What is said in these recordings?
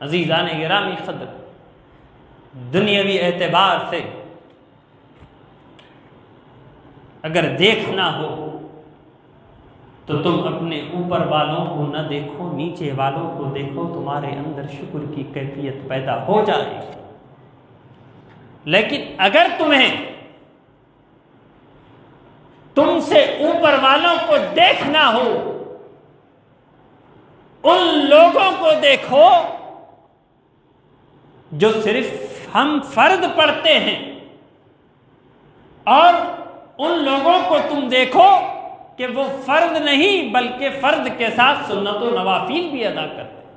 अजीज़ान गिरामी क़द्र, दुनियावी एतबार से अगर देखना हो तो तुम अपने ऊपर वालों को न देखो, नीचे वालों को देखो, तुम्हारे अंदर शुक्र की कैफियत पैदा हो जाएगी। लेकिन अगर तुम्हें तुमसे ऊपर वालों को देखना हो, उन लोगों को देखो जो सिर्फ हम फर्द पढ़ते हैं, और उन लोगों को तुम देखो कि वो फर्द नहीं बल्कि फर्द के साथ सुन्नत व नवाफिल भी अदा करते हैं।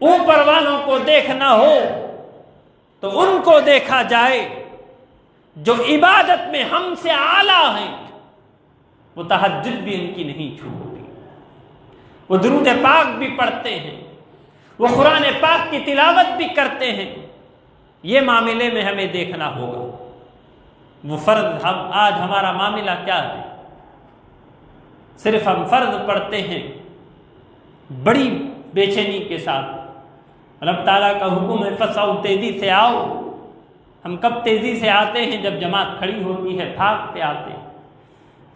ऊपर वालों को देखना हो तो उनको देखा जाए जो इबादत में हमसे आला हैं। वो तहज्जुद भी उनकी नहीं छूटती, वो दुरूद पाक भी पढ़ते हैं, वो कुरान पाक की तिलावत भी करते हैं। ये मामले में हमें देखना होगा। वो फ़र्ज, हम आज हमारा मामला क्या है? सिर्फ हम फ़र्ज पढ़ते हैं बड़ी बेचैनी के साथ। अल्लाह ताला का हुक्म है फसाओ, तेज़ी से आओ। हम कब तेज़ी से आते हैं? जब जमात खड़ी होती है भागते आते हैं।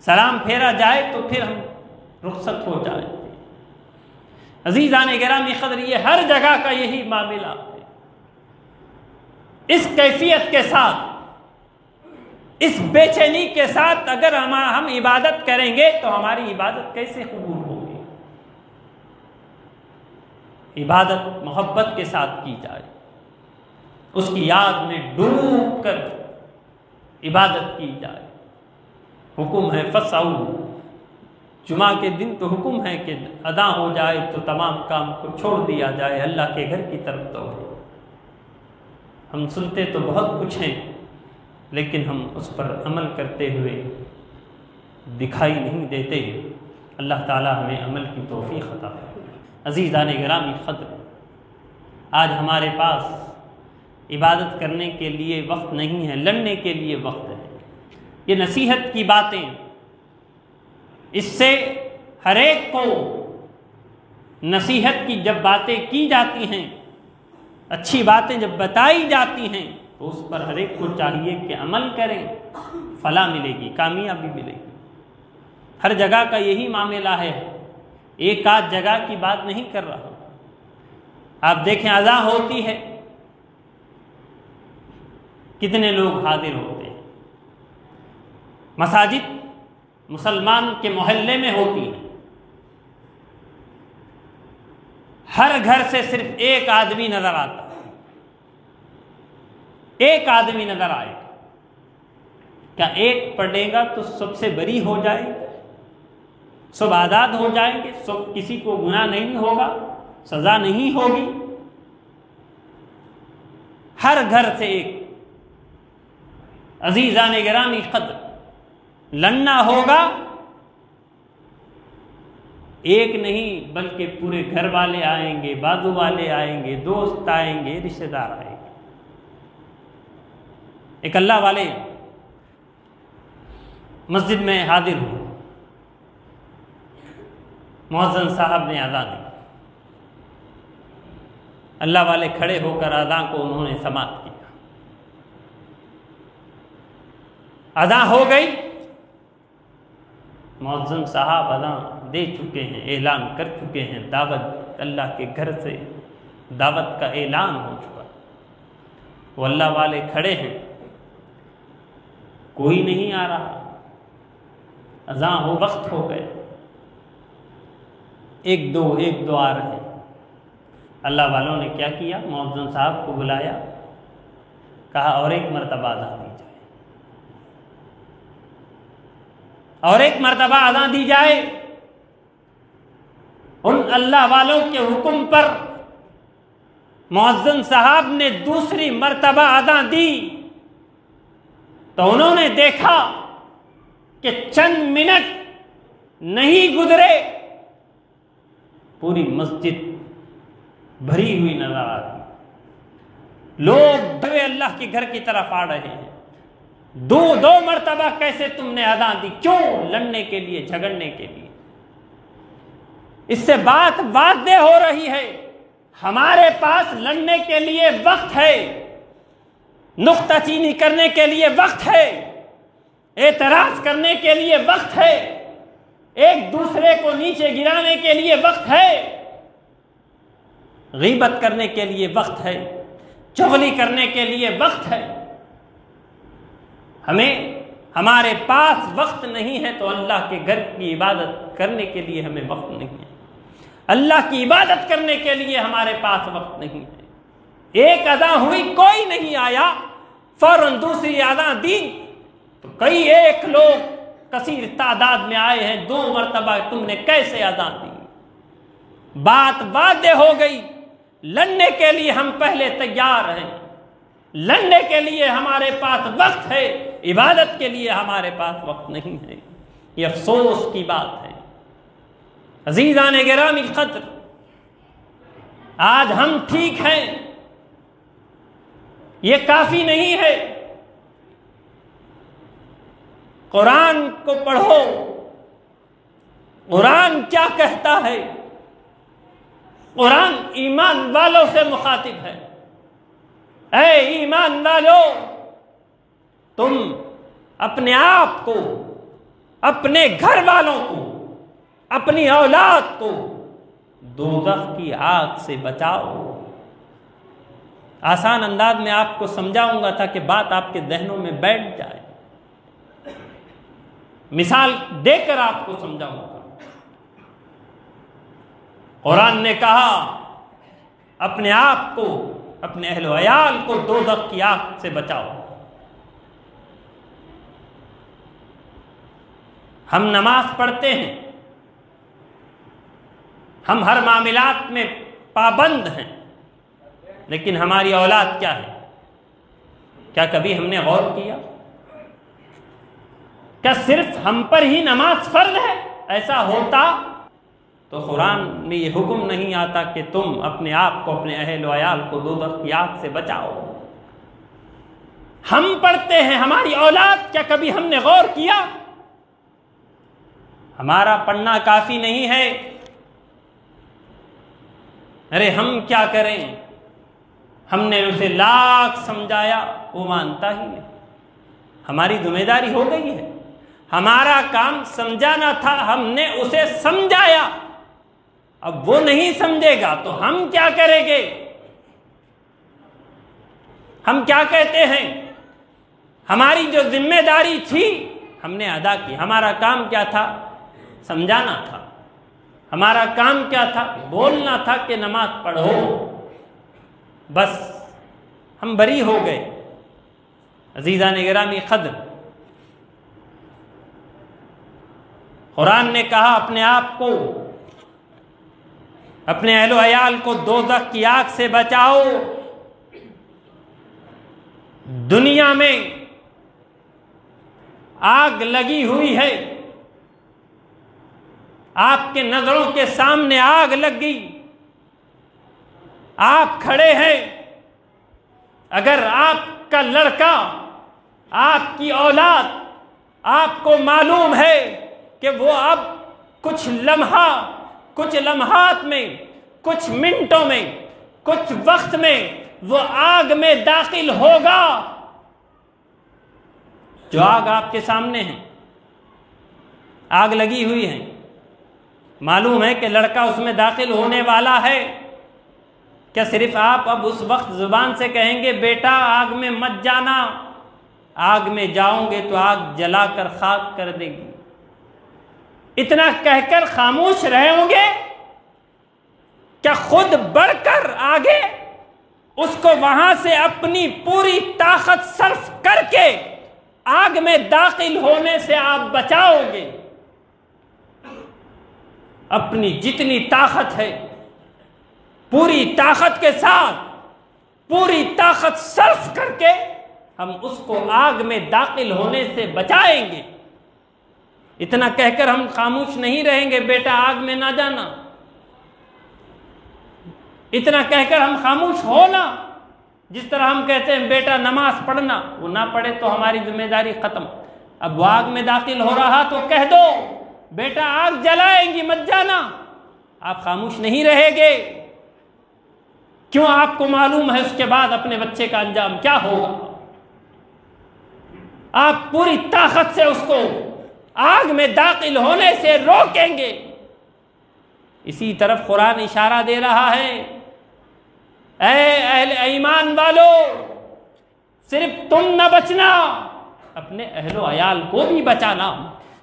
सलाम फेरा जाए तो फिर हम रुखसत हो जाए। अज़ीज़ान गिरामी क़द्र, ये हर जगह का यही मामला है। इस कैफियत के साथ, इस बेचैनी के साथ अगर हम इबादत करेंगे तो हमारी इबादत कैसे कबूल होगी? इबादत मोहब्बत के साथ की जाए, उसकी याद में डूब कर इबादत की जाए। हुक्म है फसाऊ, जुमा के दिन तो हुक्म है कि अदा हो जाए तो तमाम काम को छोड़ दिया जाए, अल्लाह के घर की तरफ दौड़े। हम सुनते तो बहुत कुछ हैं लेकिन हम उस पर अमल करते हुए दिखाई नहीं देते। अल्लाह ताला हमें अमल की तौफीक अता फरमाए। अज़ीज़ान गिरामी क़द्र, आज हमारे पास इबादत करने के लिए वक्त नहीं है, लड़ने के लिए वक्त है। ये नसीहत की बातें, इससे हर एक को नसीहत की जब बातें की जाती हैं, अच्छी बातें जब बताई जाती हैं तो उस पर हर एक को चाहिए कि अमल करें, फलाह मिलेगी, कामयाबी मिलेगी। हर जगह का यही मामला है, एक आध जगह की बात नहीं कर रहा। आप देखें अज़ा होती है, कितने लोग हाजिर होते हैं। मसाजिद मुसलमान के मोहल्ले में होती है, हर घर से सिर्फ एक आदमी नजर आता है, एक आदमी नजर आएगा। क्या एक पढ़ेगा तो सबसे बरी हो जाएगी, सब आज़ाद हो जाएंगे, सब किसी को गुनाह नहीं होगा, सजा नहीं होगी? हर घर से एक। अज़ीज़ान गिरामी क़द्र, लड़ना होगा एक नहीं बल्कि पूरे घर वाले आएंगे, बाजू वाले आएंगे, दोस्त आएंगे, रिश्तेदार आएंगे। एक अल्लाह वाले मस्जिद में हाजिर हुए, मुअज्जिन साहब ने अज़ान दी। अल्लाह वाले खड़े होकर अज़ान को उन्होंने समाप्त किया। अज़ान हो गई, मुअज्जिन साहब अज़ान दे चुके हैं, ऐलान कर चुके हैं, दावत अल्लाह के घर से दावत का ऐलान हो चुका। वो अल्लाह वाले खड़े हैं, कोई नहीं आ रहा, अज़ान हो वक्त हो गए, एक दो आ रहे हैं। अल्लाह वालों ने क्या किया? मुअज्जिन साहब को बुलाया, कहा और एक मरतबा अज़ान दी जाए, और एक मरतबा अज़ान दी जाए। उन अल्लाह वालों के हुक्म पर मुअज्जिन साहब ने दूसरी मरतबा अज़ान दी तो उन्होंने देखा कि चंद मिनट नहीं गुजरे, पूरी मस्जिद भरी हुई नजर आ रही, लोग भरे अल्लाह के घर की तरफ आ रहे हैं। दो मरतबा कैसे तुमने अज़ान दी? क्यों? लड़ने के लिए, झगड़ने के लिए। इससे बात वाज़ेह हो रही है हमारे पास लड़ने के लिए वक्त है, नुक्ताचीनी करने के लिए वक्त है, एतराज करने के लिए वक्त है, एक दूसरे को नीचे गिराने के लिए वक्त है, गीबत करने के लिए वक्त है, चुगली करने के लिए वक्त है। हमारे पास वक्त नहीं है तो अल्लाह के घर की इबादत करने के लिए हमें वक्त नहीं है। अल्लाह की इबादत करने के लिए हमारे पास वक्त नहीं है। एक अदा हुई, कोई नहीं आया, फौरन दूसरी अदा दी तो कई एक लोग कसीर तादाद में आए हैं, 2 मरतबा तुमने कैसे अदा दी? बात वादे हो गई, लड़ने के लिए हम पहले तैयार हैं, लड़ने के लिए हमारे पास वक्त है, इबादत के लिए हमारे पास वक्त नहीं है। ये अफसोस की बात है। अजीज़ान गिरामी क़द्र, आज हम ठीक हैं, ये काफी नहीं है। कुरान को पढ़ो, कुरान क्या कहता है? कुरान ईमान वालों से मुखातिब है। ऐ ईमान वालों, तुम अपने आप को, अपने घर वालों को, अपनी औलाद को दोज़ख की आग से बचाओ। आसान अंदाज में आपको समझाऊंगा ताकि बात आपके जहनों में बैठ जाए। मिसाल देकर आपको समझाऊंगा। कुरान ने कहा अपने आप को, अपने अहलो अयाल को दोज़ख की आग से बचाओ। हम नमाज पढ़ते हैं, हम हर मामलात में पाबंद हैं, लेकिन हमारी औलाद क्या है? क्या कभी हमने गौर किया? क्या सिर्फ हम पर ही नमाज फर्ज है? ऐसा होता तो कुरान में ये हुक्म नहीं आता कि तुम अपने आप को, अपने अहल व अयाल को दोज़ख की आग से बचाओ। हम पढ़ते हैं, हमारी औलाद, क्या कभी हमने गौर किया? हमारा पढ़ना काफी नहीं है। अरे हम क्या करें? हमने उसे लाख समझाया, वो मानता ही नहीं। हमारी जिम्मेदारी हो गई है, हमारा काम समझाना था, हमने उसे समझाया। अब वो नहीं समझेगा तो हम क्या करेंगे? हम क्या कहते हैं? हमारी जो जिम्मेदारी थी हमने अदा की। हमारा काम क्या था? समझाना था। हमारा काम क्या था? बोलना था कि नमाज पढ़ो। बस हम बरी हो गए। अजीज़ान गिरामी क़द्र, कुरान ने कहा अपने आप को, अपने अहलो अयाल को दोज़ख की आग से बचाओ। दुनिया में आग लगी हुई है, आपके नजरों के सामने आग लग गई, आप खड़े हैं। अगर आपका लड़का, आपकी औलाद, आपको मालूम है कि वो अब कुछ लम्हात में, कुछ मिनटों में, कुछ वक्त में वो आग में दाखिल होगा, जो आग आपके सामने है, आग लगी हुई है, मालूम है कि लड़का उसमें दाखिल होने वाला है, क्या सिर्फ आप अब उस वक्त जुबान से कहेंगे बेटा आग में मत जाना? आग में जाओगे तो आग जलाकर खाक कर देगी। इतना कहकर खामोश रहेंगे? क्या खुद बढ़कर आगे उसको वहां से अपनी पूरी ताकत सर्फ करके आग में दाखिल होने से आप बचाओगे? अपनी जितनी ताकत है पूरी ताकत के साथ, पूरी ताकत सर्फ करके हम उसको आग में दाखिल होने से बचाएंगे। इतना कहकर हम खामोश नहीं रहेंगे बेटा आग में ना जाना। इतना कहकर हम खामोश हो ना। जिस तरह हम कहते हैं बेटा नमाज पढ़ना, वो ना पढ़े तो हमारी जिम्मेदारी खत्म। अब वो आग में दाखिल हो रहा तो कह दो बेटा आग जलाएंगी मत जाना, आप खामोश नहीं रहेंगे। क्यों आपको मालूम है उसके बाद अपने बच्चे का अंजाम क्या होगा। आप पूरी ताकत से उसको आग में दाखिल होने से रोकेंगे। इसी तरफ कुरान इशारा दे रहा है, ऐ अहले ईमान वालों, सिर्फ तुम न बचना, अपने अहलो अयाल को भी बचाना।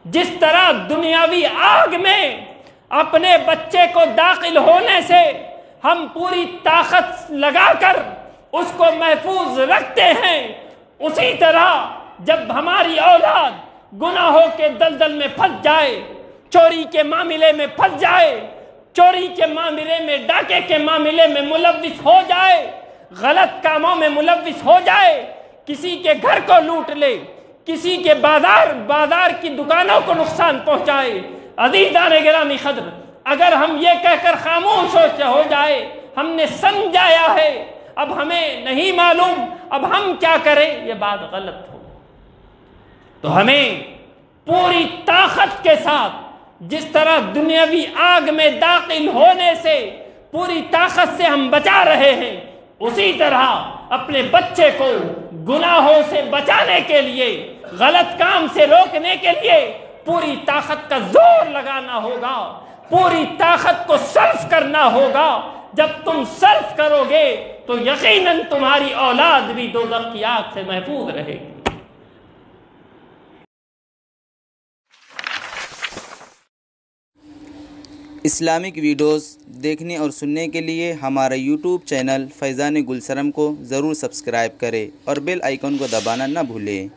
जिस तरह दुनियावी आग में अपने बच्चे को दाखिल होने से हम पूरी ताकत लगाकर उसको महफूज रखते हैं, उसी तरह जब हमारी औलाद गुनाहों के दलदल में फंस जाए, चोरी के मामले में फंस जाए, चोरी के मामले में, डाके के मामले में मुलव्विस हो जाए, गलत कामों में मुलव्विस हो जाए, किसी के घर को लूट ले, किसी के बाजार की दुकानों को नुकसान पहुंचाए, अज़ीज़ान गिरामी क़द्र, अगर हम ये कहकर खामोश हो जाए हमने समझाया है, अब हमें नहीं मालूम, अब हम क्या करें, ये बात गलत हो। तो हमें पूरी ताकत के साथ, जिस तरह दुनियावी आग में दाखिल होने से पूरी ताकत से हम बचा रहे हैं, उसी तरह अपने बच्चे को गुनाहों से बचाने के लिए, गलत काम से रोकने के लिए पूरी ताकत का जोर लगाना होगा, पूरी ताकत को सर्फ करना होगा। जब तुम सर्फ करोगे तो यकीनन तुम्हारी औलाद भी दोज़ख की आग से महफूज रहेगी। इस्लामिक वीडियोस देखने और सुनने के लिए हमारा यूट्यूब चैनल फैज़ान गुलशरम को ज़रूर सब्सक्राइब करें और बेल आइकन को दबाना न भूलें।